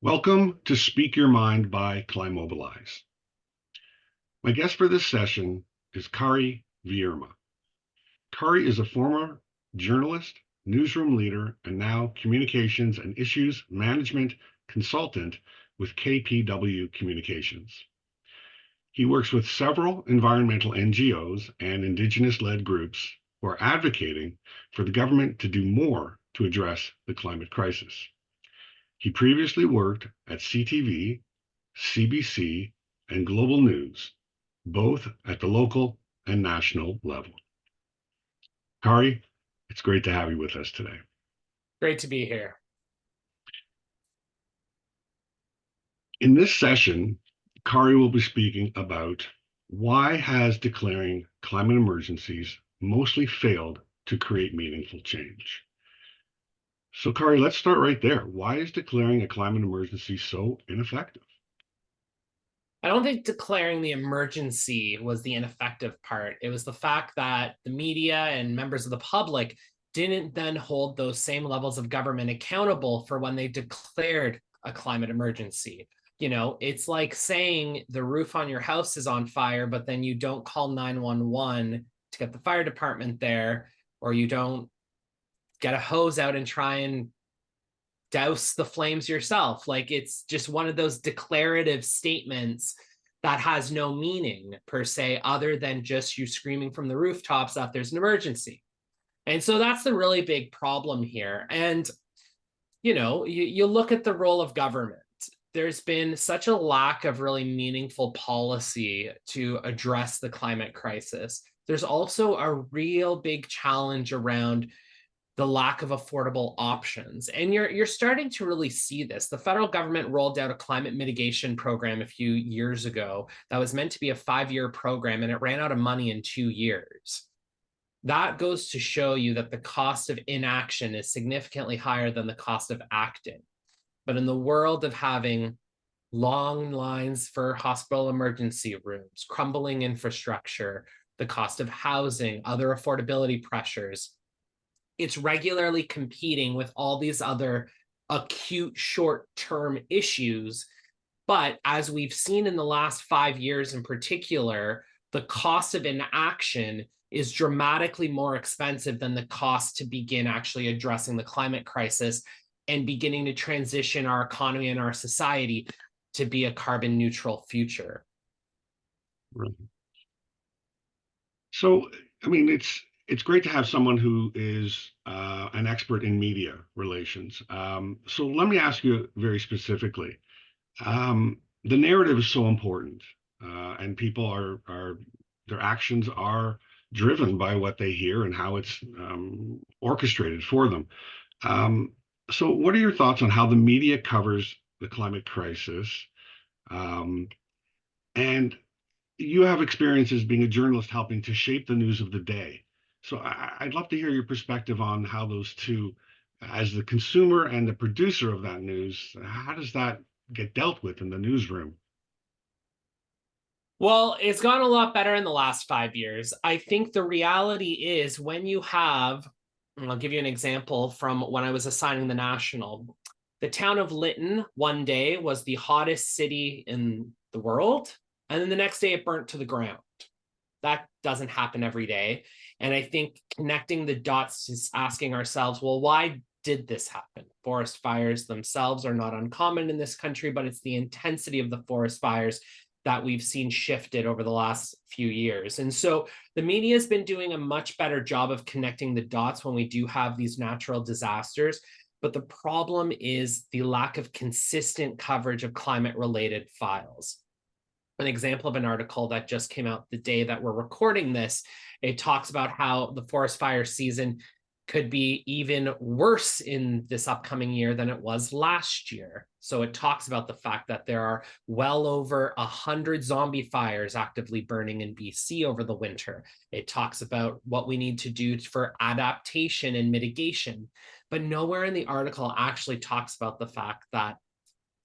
Welcome to Speak Your Mind by Climobilize. My guest for this session is Kari Vierimaa. Kari is a former journalist, newsroom leader, and now communications and issues management consultant with KPW Communications. He works with several environmental NGOs and Indigenous-led groups who are advocating for the government to do more to address the climate crisis. He previously worked at CTV, CBC, and Global News, both at the local and national level. Kari, it's great to have you with us today. Great to be here. In this session, Kari will be speaking about why has declaring climate emergencies mostly failed to create meaningful change. So, Kari, let's start right there. Why is declaring a climate emergency so ineffective? I don't think declaring the emergency was the ineffective part. It was the fact that the media and members of the public didn't then hold those same levels of government accountable for when they declared a climate emergency. You know, it's like saying the roof on your house is on fire, but then you don't call 911 to get the fire department there, or you don't get a hose out and try and douse the flames yourself. Like, it's just one of those declarative statements that has no meaning per se, other than just you screaming from the rooftops that there's an emergency. And so that's the really big problem here. And, you know, you look at the role of government. There's been such a lack of really meaningful policy to address the climate crisis. There's also a real big challenge around the lack of affordable options. And you're starting to really see this. The federal government rolled out a climate mitigation program a few years ago that was meant to be a 5-year program, and it ran out of money in 2 years. That goes to show you that the cost of inaction is significantly higher than the cost of acting. But in the world of having long lines for hospital emergency rooms, crumbling infrastructure, the cost of housing, other affordability pressures, it's regularly competing with all these other acute short-term issues. But as we've seen in the last 5 years in particular, the cost of inaction is dramatically more expensive than the cost to begin actually addressing the climate crisis and beginning to transition our economy and our society to be a carbon neutral future. Right. So, I mean, it's great to have someone who is an expert in media relations. So let me ask you very specifically. The narrative is so important, and people are their actions are driven by what they hear and how it's orchestrated for them. Um, so, what are your thoughts on how the media covers the climate crisis? Um, and you have experiences being a journalist helping to shape the news of the day. So I'd love to hear your perspective on how those two, as the consumer and the producer of that news, how does that get dealt with in the newsroom? Well, it's gone a lot better in the last 5 years. I think the reality is when you have, and I'll give you an example from when I was assigning the National. The town of Lytton one day was the hottest city in the world, and then the next day it burnt to the ground. That doesn't happen every day. And I think connecting the dots is asking ourselves, well, why did this happen? Forest fires themselves are not uncommon in this country, but it's the intensity of the forest fires that we've seen shifted over the last few years. And so the media has been doing a much better job of connecting the dots when we do have these natural disasters. But the problem is the lack of consistent coverage of climate-related files. An example of an article that just came out the day that we're recording this, it talks about how the forest fire season could be even worse in this upcoming year than it was last year. So it talks about the fact that there are well over 100 zombie fires actively burning in BC over the winter. It talks about what we need to do for adaptation and mitigation. But nowhere in the article actually talks about the fact that,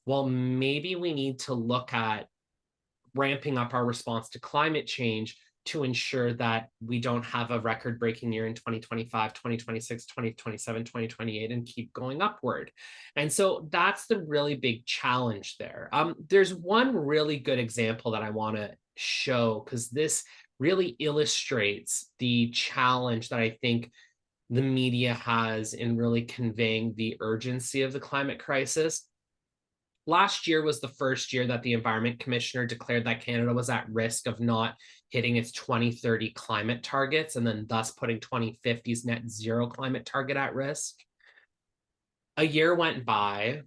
well, maybe we need to look at ramping up our response to climate change to ensure that we don't have a record-breaking year in 2025, 2026, 2027, 2028, and keep going upward. And so that's the really big challenge there. There's one really good example that I want to show, because this really illustrates the challenge that I think the media has in really conveying the urgency of the climate crisis. Last year was the first year that the Environment Commissioner declared that Canada was at risk of not hitting its 2030 climate targets, and then thus putting 2050's net zero climate target at risk. A year went by,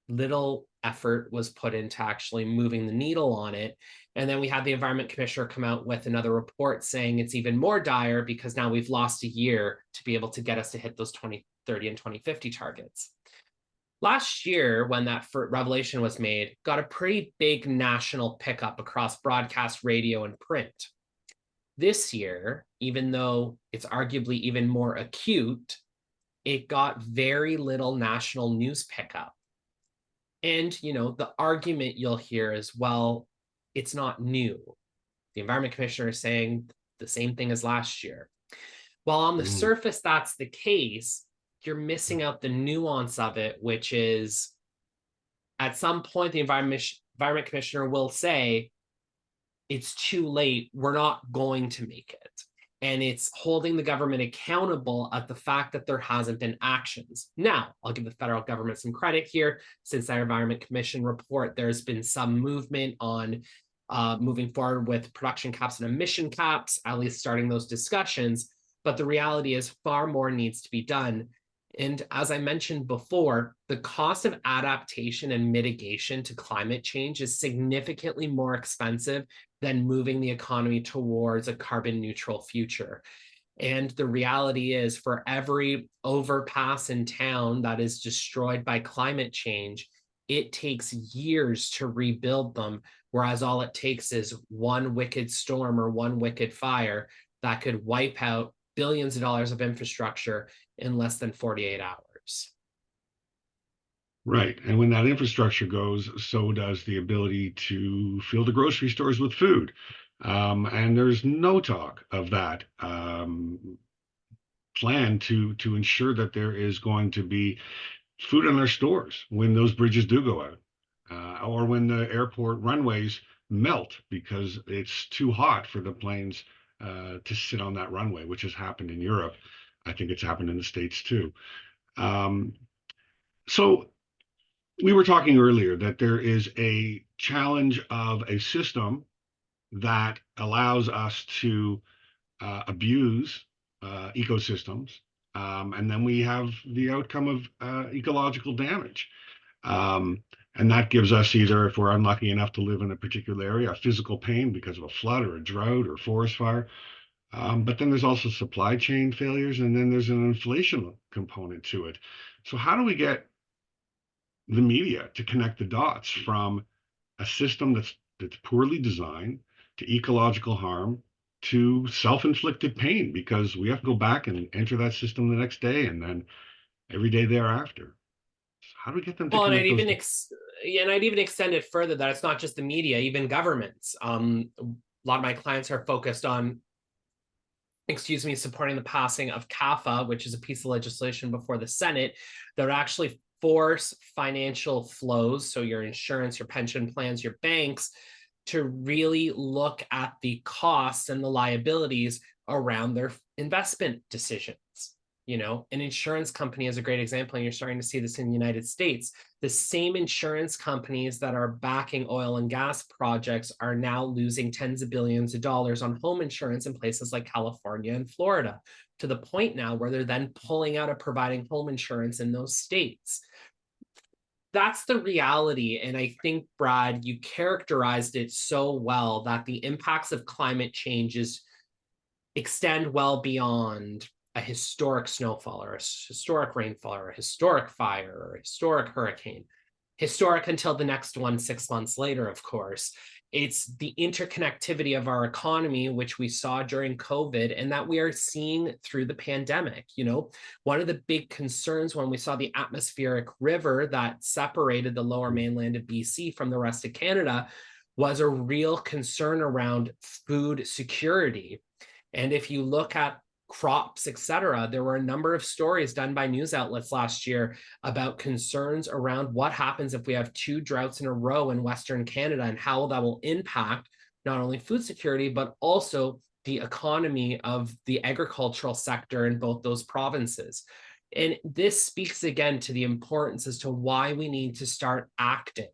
little effort was put into actually moving the needle on it. And then we had the Environment Commissioner come out with another report saying it's even more dire because now we've lost a year to be able to get us to hit those 2030 and 2050 targets. Last year, when that revelation was made, got a pretty big national pickup across broadcast, radio, and print. This year, even though it's arguably even more acute, it got very little national news pickup. And, you know, the argument you'll hear is, well, it's not new. The Environment Commissioner is saying the same thing as last year. While on the surface that's the case, you're missing out the nuance of it, which is at some point the Environment Commissioner will say, it's too late, we're not going to make it. And it's holding the government accountable at the fact that there hasn't been actions. Now, I'll give the federal government some credit here. Since that Environment Commission report, there's been some movement on moving forward with production caps and emission caps, at least starting those discussions. But the reality is far more needs to be done. And as I mentioned before, the cost of adaptation and mitigation to climate change is significantly more expensive than moving the economy towards a carbon neutral future. And the reality is, for every overpass in town that is destroyed by climate change, it takes years to rebuild them, whereas all it takes is one wicked storm or one wicked fire that could wipe out billions of dollars of infrastructure in less than 48 hours. Right. And when that infrastructure goes, so does the ability to fill the grocery stores with food. And there's no talk of that plan to ensure that there is going to be food in our stores when those bridges do go out, or when the airport runways melt because it's too hot for the planes to sit on that runway, which has happened in Europe. I think it's happened in the States too. So we were talking earlier that there is a challenge of a system that allows us to abuse ecosystems. And then we have the outcome of ecological damage. And that gives us either, if we're unlucky enough to live in a particular area, a physical pain because of a flood or a drought or forest fire. But then there's also supply chain failures, and then there's an inflation component to it. So how do we get the media to connect the dots from a system that's poorly designed to ecological harm to self-inflicted pain, because we have to go back and enter that system the next day and then every day thereafter? How do we get them to connect those? And I'd even extend it further that it's not just the media, even governments. A lot of my clients are focused on, supporting the passing of CAFA, which is a piece of legislation before the Senate that would actually force financial flows, so your insurance, your pension plans, your banks, to really look at the costs and the liabilities around their investment decisions. You know, an insurance company is a great example, and you're starting to see this in the United States. The same insurance companies that are backing oil and gas projects are now losing tens of billions of dollars on home insurance in places like California and Florida, to the point now where they're then pulling out of providing home insurance in those states. That's the reality. And I think, Brad, you characterized it so well, that the impacts of climate change extend well beyond a historic snowfall or a historic rainfall or a historic fire or a historic hurricane. Historic until the next one 6 months later, of course. It's the interconnectivity of our economy, which we saw during COVID and that we are seeing through the pandemic. You know, one of the big concerns when we saw the atmospheric river that separated the lower mainland of BC from the rest of Canada was a real concern around food security. And if you look at crops, etc., there were a number of stories done by news outlets last year about concerns around what happens if we have 2 droughts in a row in Western Canada and how that will impact not only food security, but also the economy of the agricultural sector in both those provinces. And this speaks again to the importance as to why we need to start acting.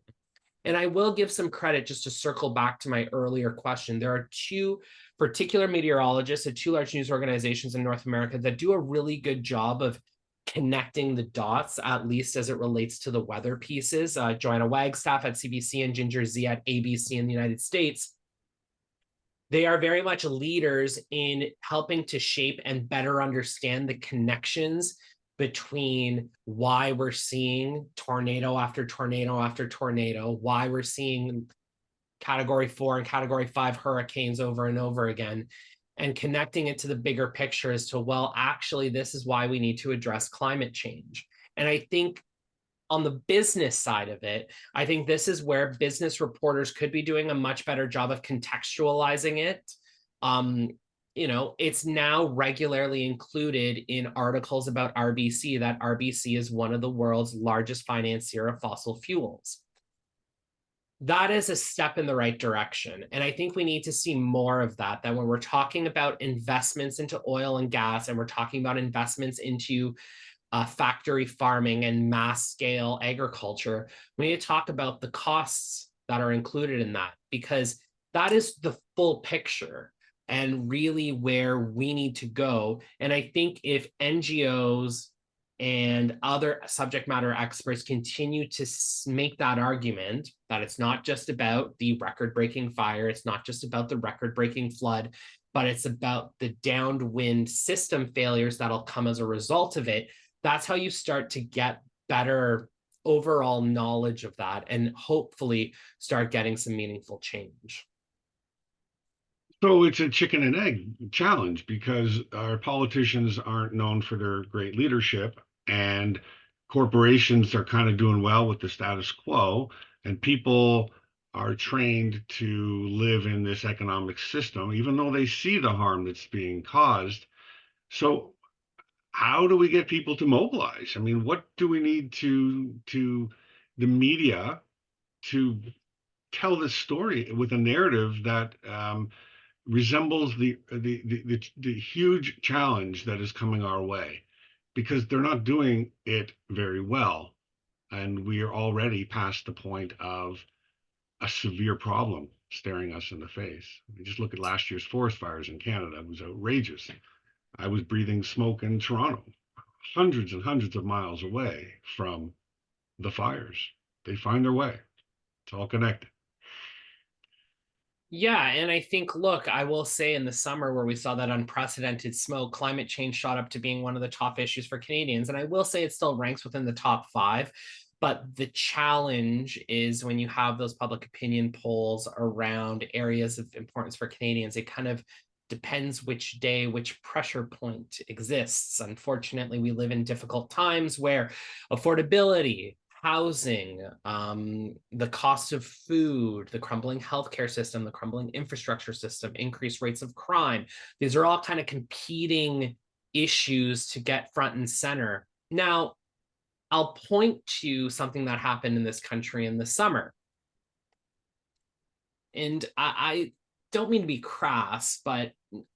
And I will give some credit just to circle back to my earlier question. There are 2 particular meteorologists at 2 large news organizations in North America that do a really good job of connecting the dots, at least as it relates to the weather pieces. Joanna Wagstaff at CBC and Ginger Z at ABC in the United States. They are very much leaders in helping to shape and better understand the connections between why we're seeing tornado after tornado after tornado, why we're seeing category 4 and category 5 hurricanes over and over again, and connecting it to the bigger picture as to, well, actually, this is why we need to address climate change. And I think on the business side of it, I think this is where business reporters could be doing a much better job of contextualizing it. It's now regularly included in articles about RBC, that RBC is one of the world's largest financier of fossil fuels. That is a step in the right direction. And I think we need to see more of that, that when we're talking about investments into oil and gas, and we're talking about investments into factory farming and mass scale agriculture, we need to talk about the costs that are included in that, because that is the full picture and really where we need to go. And I think if NGOs and other subject matter experts continue to make that argument, that it's not just about the record-breaking fire, it's not just about the record-breaking flood, but it's about the downwind system failures that'll come as a result of it, that's how you start to get better overall knowledge of that and hopefully start getting some meaningful change. So it's a chicken and egg challenge because our politicians aren't known for their great leadership, and corporations are kind of doing well with the status quo, and people are trained to live in this economic system, even though they see the harm that's being caused. So how do we get people to mobilize? I mean, what do we need to the media to tell this story with a narrative that resembles the huge challenge that is coming our way? Because they're not doing it very well, and we are already past the point of a severe problem staring us in the face. I mean, just look at last year's forest fires in Canada. It was outrageous. I was breathing smoke in Toronto, hundreds and hundreds of miles away from the fires. They find their way. It's all connected. Yeah, and I think, look, I will say in the summer where we saw that unprecedented smoke, climate change shot up to being one of the top issues for Canadians. And I will say it still ranks within the top 5. But the challenge is when you have those public opinion polls around areas of importance for Canadians, it kind of depends which day, which pressure point exists. Unfortunately, we live in difficult times where affordability, housing, the cost of food, the crumbling healthcare system, the crumbling infrastructure system, increased rates of crime. These are all kind of competing issues to get front and center. Now, I'll point to something that happened in this country in the summer. And I don't mean to be crass, but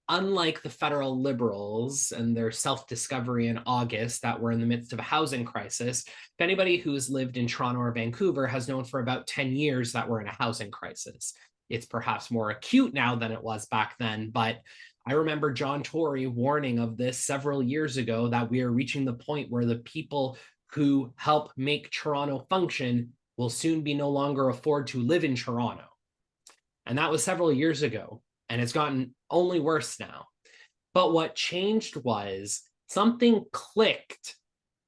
unlike the federal Liberals and their self-discovery in August that we're in the midst of a housing crisis, if anybody who's lived in Toronto or Vancouver has known for about 10 years that we're in a housing crisis. It's perhaps more acute now than it was back then, but I remember John Tory warning of this several years ago, that we are reaching the point where the people who help make Toronto function will soon be no longer afford to live in Toronto. And that was several years ago, and it's gotten only worse now. But what changed was something clicked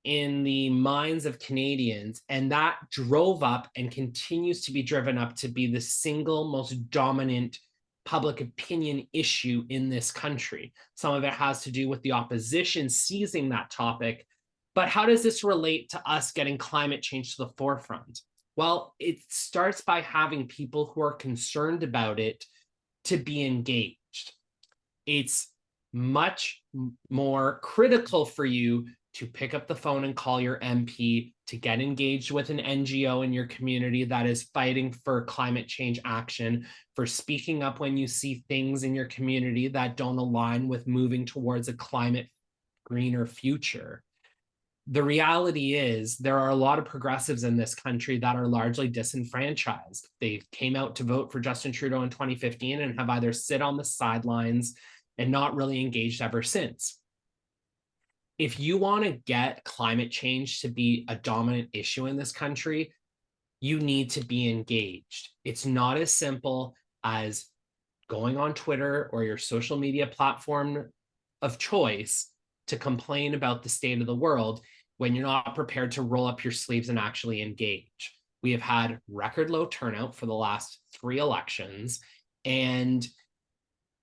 in the minds of Canadians, and that drove up and continues to be driven up to be the single most dominant public opinion issue in this country. Some of it has to do with the opposition seizing that topic. But how does this relate to us getting climate change to the forefront? Well, it starts by having people who are concerned about it to be engaged. It's much more critical for you to pick up the phone and call your MP, to get engaged with an NGO in your community that is fighting for climate change action, for speaking up when you see things in your community that don't align with moving towards a climate greener future. The reality is there are a lot of progressives in this country that are largely disenfranchised. They came out to vote for Justin Trudeau in 2015 and have either sit on the sidelines and not really engaged ever since. If you want to get climate change to be a dominant issue in this country, you need to be engaged. It's not as simple as going on Twitter or your social media platform of choice to complain about the state of the world when you're not prepared to roll up your sleeves and actually engage. We have had record low turnout for the last 3 elections, and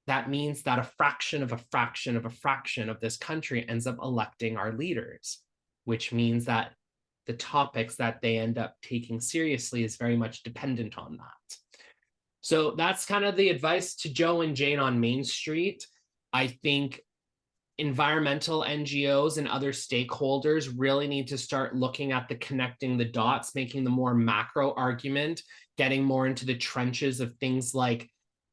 that means that a fraction of a fraction of a fraction of this country ends up electing our leaders, which means that the topics that they end up taking seriously is very much dependent on that. So that's kind of the advice to Joe and Jane on Main Street. I think environmental NGOs and other stakeholders really need to start looking at the connecting the dots, making the more macro argument, getting more into the trenches of things like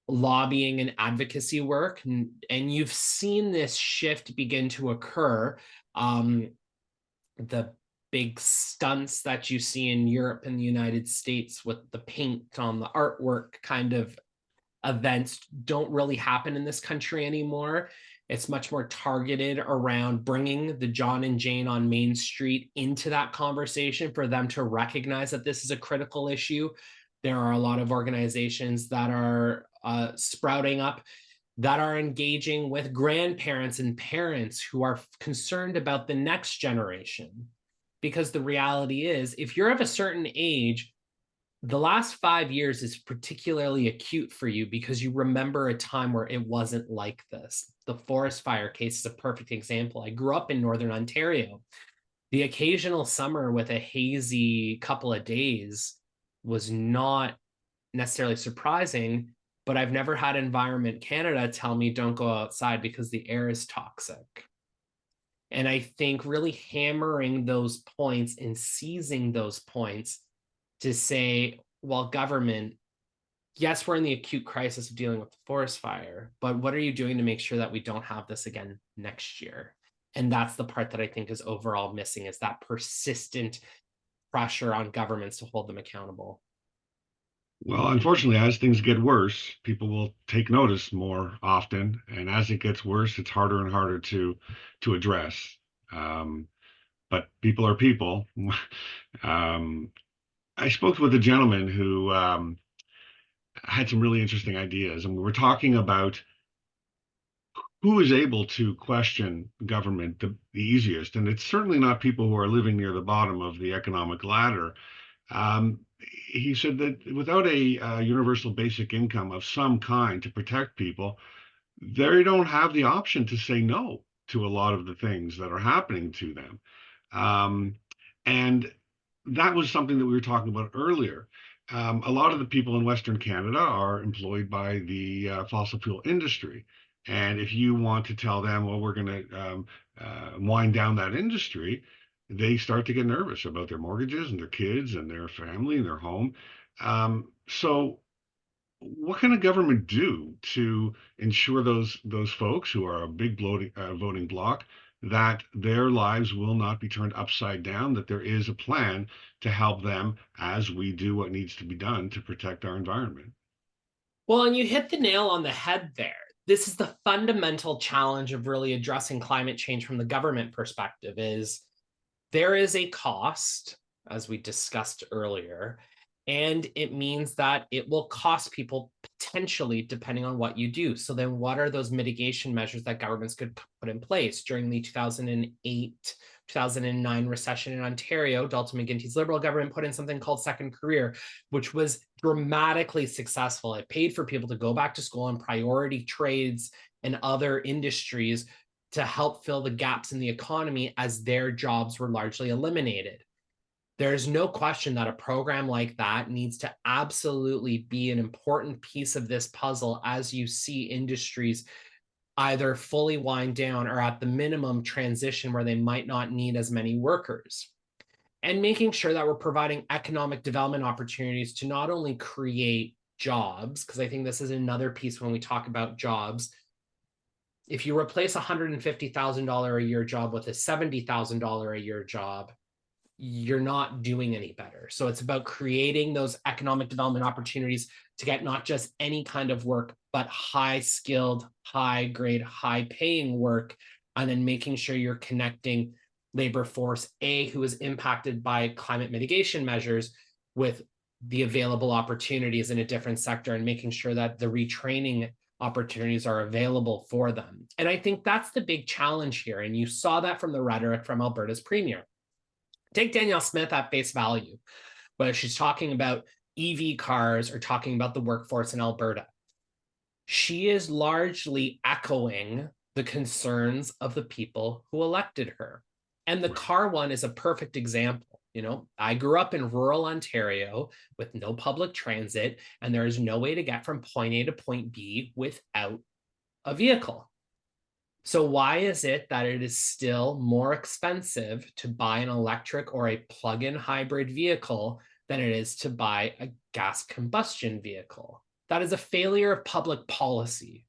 lobbying and advocacy work. And you've seen this shift begin to occur. The big stunts that you see in Europe and the United States with the paint on the artwork kind of events don't really happen in this country anymore. It's much more targeted around bringing the John and Jane on Main Street into that conversation for them to recognize that this is a critical issue. There are a lot of organizations that are sprouting up that are engaging with grandparents and parents who are concerned about the next generation. Because the reality is, if you're of a certain age, the last 5 years is particularly acute for you because you remember a time where it wasn't like this. The forest fire case is a perfect example. I grew up in Northern Ontario. The occasional summer with a hazy couple of days was not necessarily surprising, but I've never had Environment Canada tell me don't go outside because the air is toxic. And I think really hammering those points and seizing those points to say, well, government, yes, we're in the acute crisis of dealing with the forest fire, but what are you doing to make sure that we don't have this again next year? And that's the part that I think is overall missing, is that persistent pressure on governments to hold them accountable. Well, unfortunately, as things get worse, people will take notice more often, and as it gets worse, it's harder and harder to address. Um, but people are people. um, I spoke with a gentleman who had some really interesting ideas, and we were talking about who is able to question government the easiest, and it's certainly not people who are living near the bottom of the economic ladder. He said that without a universal basic income of some kind to protect people, they don't have the option to say no to a lot of the things that are happening to them. Um, and that was something that we were talking about earlier. A lot of the people in Western Canada are employed by the fossil fuel industry. And if you want to tell them, well, we're going to wind down that industry, they start to get nervous about their mortgages and their kids and their family and their home. So what can a government do to ensure those folks who are a big voting bloc that their lives will not be turned upside down, that there is a plan to help them as we do what needs to be done to protect our environment? Well, and you hit the nail on the head there. This is the fundamental challenge of really addressing climate change from the government perspective is there is a cost, as we discussed earlier, and it means that it will cost people potentially depending on what you do. So then what are those mitigation measures that governments could put in place? During the 2008, 2009 recession in Ontario, Dalton McGuinty's Liberal government put in something called Second Career, which was dramatically successful. It paid for people to go back to school in priority trades and other industries to help fill the gaps in the economy as their jobs were largely eliminated. There's no question that a program like that needs to absolutely be an important piece of this puzzle as you see industries either fully wind down or at the minimum transition where they might not need as many workers. And making sure that we're providing economic development opportunities to not only create jobs, because I think this is another piece when we talk about jobs. If you replace a $150,000 a year job with a $70,000 a year job, you're not doing any better. So it's about creating those economic development opportunities to get not just any kind of work, but high skilled, high grade, high paying work. And then making sure you're connecting labor force A, who is impacted by climate mitigation measures, with the available opportunities in a different sector, and making sure that the retraining opportunities are available for them. And I think that's the big challenge here. And you saw that from the rhetoric from Alberta's premier. Take Danielle Smith at face value, whether she's talking about EV cars or talking about the workforce in Alberta. She is largely echoing the concerns of the people who elected her. And the car one is a perfect example. You know, I grew up in rural Ontario with no public transit, and there is no way to get from point A to point B without a vehicle. So why is it that it is still more expensive to buy an electric or a plug-in hybrid vehicle than it is to buy a gas combustion vehicle? That is a failure of public policy.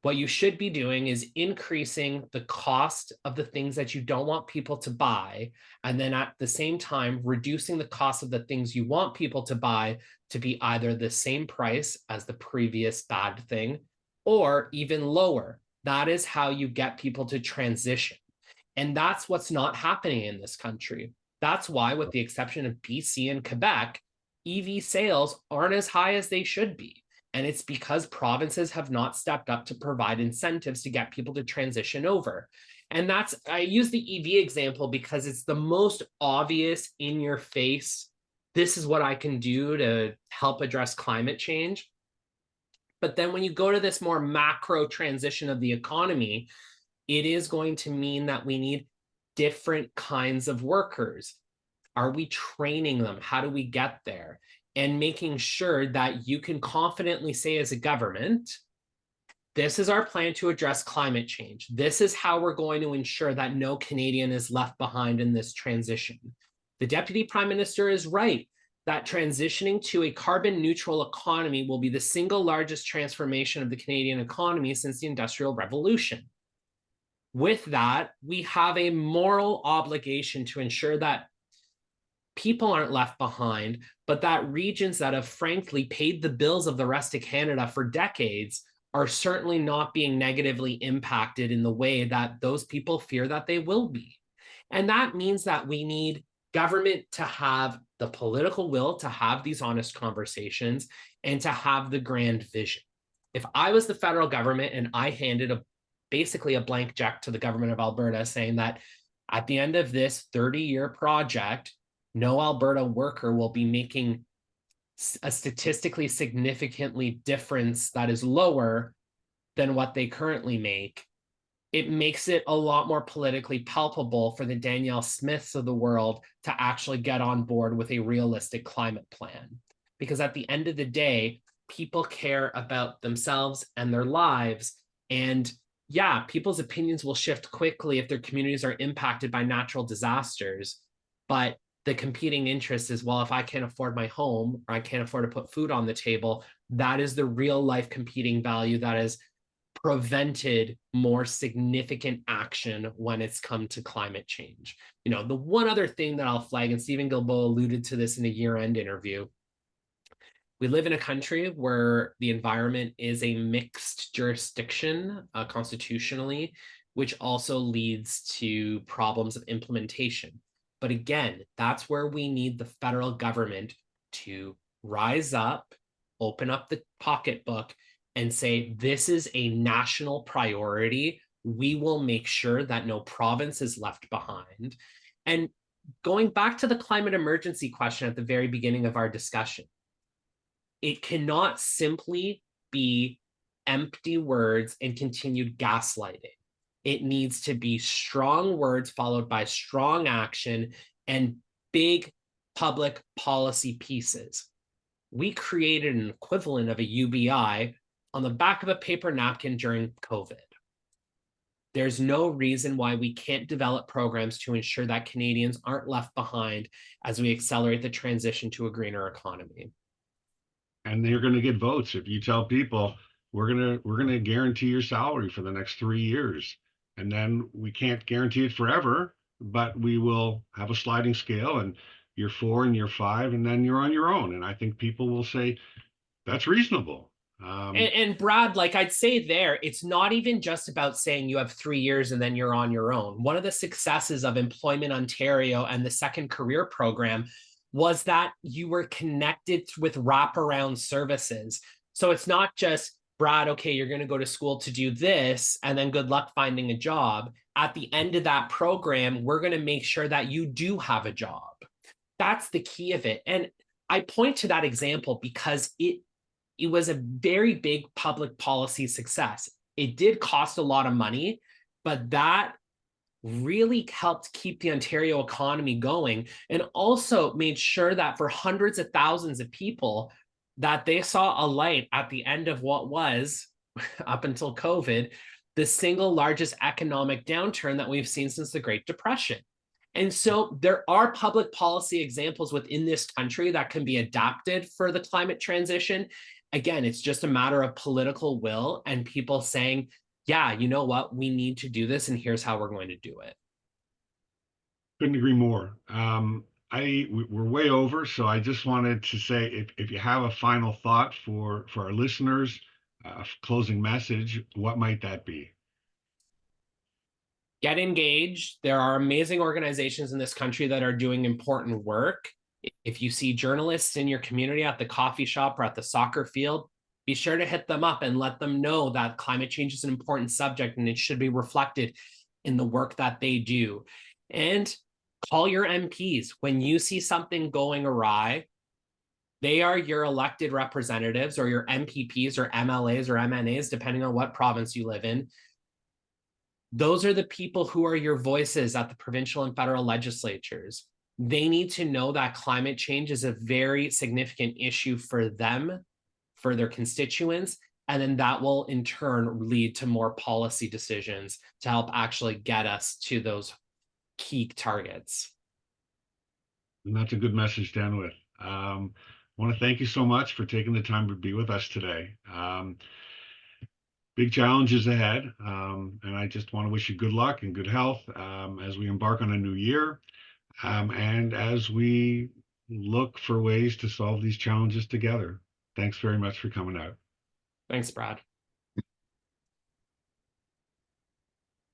What you should be doing is increasing the cost of the things that you don't want people to buy, and then at the same time, reducing the cost of the things you want people to buy to be either the same price as the previous bad thing or even lower. That is how you get people to transition. And that's what's not happening in this country. That's why, with the exception of BC and Quebec, EV sales aren't as high as they should be. And it's because provinces have not stepped up to provide incentives to get people to transition over. And that's, I use the EV example because it's the most obvious, in your face, this is what I can do to help address climate change. But then when you go to this more macro transition of the economy, it is going to mean that we need different kinds of workers. Are we training them? How do we get there? And making sure that you can confidently say as a government, this is our plan to address climate change. This is how we're going to ensure that no Canadian is left behind in this transition. The Deputy Prime Minister is right that transitioning to a carbon neutral economy will be the single largest transformation of the Canadian economy since the Industrial Revolution. With that, we have a moral obligation to ensure that people aren't left behind, but that regions that have frankly paid the bills of the rest of Canada for decades are certainly not being negatively impacted in the way that those people fear that they will be. And that means that we need government to have the political will to have these honest conversations and to have the grand vision. If I was the federal government and I handed basically a blank check to the government of Alberta saying that at the end of this 30-year project, no Alberta worker will be making a statistically significantly difference that is lower than what they currently make, it makes it a lot more politically palpable for the Danielle Smiths of the world to actually get on board with a realistic climate plan. Because at the end of the day, people care about themselves and their lives. And yeah, people's opinions will shift quickly if their communities are impacted by natural disasters. But the competing interest is, well, if I can't afford my home or I can't afford to put food on the table, that is the real life competing value that is prevented more significant action when it's come to climate change. You know, the one other thing that I'll flag, and Stephen Guilbeault alluded to this in a year-end interview, we live in a country where the environment is a mixed jurisdiction constitutionally, which also leads to problems of implementation. But again, that's where we need the federal government to rise up, open up the pocketbook, and say, this is a national priority. We will make sure that no province is left behind. And going back to the climate emergency question at the very beginning of our discussion, it cannot simply be empty words and continued gaslighting. It needs to be strong words followed by strong action and big public policy pieces. We created an equivalent of a UBI on the back of a paper napkin during COVID. There's no reason why we can't develop programs to ensure that Canadians aren't left behind as we accelerate the transition to a greener economy. And they're going to get votes if you tell people we're going to guarantee your salary for the next 3 years, and then we can't guarantee it forever, but we will have a sliding scale, and you're 4 and you're 5, and then you're on your own. And I think people will say that's reasonable. And Brad, like I'd say there, it's not even just about saying you have 3 years and then you're on your own. One of the successes of Employment Ontario and the Second Career Program was that you were connected with wraparound services. So it's not just, Brad, okay, you're going to go to school to do this, and then good luck finding a job. At the end of that program, we're going to make sure that you do have a job. That's the key of it. And I point to that example because it was a very big public policy success. It did cost a lot of money, but that really helped keep the Ontario economy going, and also made sure that for hundreds of thousands of people that they saw a light at the end of what was, up until COVID, the single largest economic downturn that we've seen since the Great Depression. And so there are public policy examples within this country that can be adapted for the climate transition. Again, it's just a matter of political will and people saying, yeah, you know what, we need to do this, and here's how we're going to do it. Couldn't agree more. We're way over, so I just wanted to say, if you have a final thought for our listeners, a closing message, what might that be? Get engaged. There are amazing organizations in this country that are doing important work. If you see journalists in your community at the coffee shop or at the soccer field, be sure to hit them up and let them know that climate change is an important subject and it should be reflected in the work that they do. And call your MPs. When you see something going awry, they are your elected representatives, or your MPPs or MLAs or MNAs, depending on what province you live in. Those are the people who are your voices at the provincial and federal legislatures. They need to know that climate change is a very significant issue for them, for their constituents, and then that will in turn lead to more policy decisions to help actually get us to those key targets. And that's a good message to end with. I want to thank you so much for taking the time to be with us today. Big challenges ahead, and I just want to wish you good luck and good health as we embark on a new year, and as we look for ways to solve these challenges together. Thanks very much for coming out. Thanks, Brad.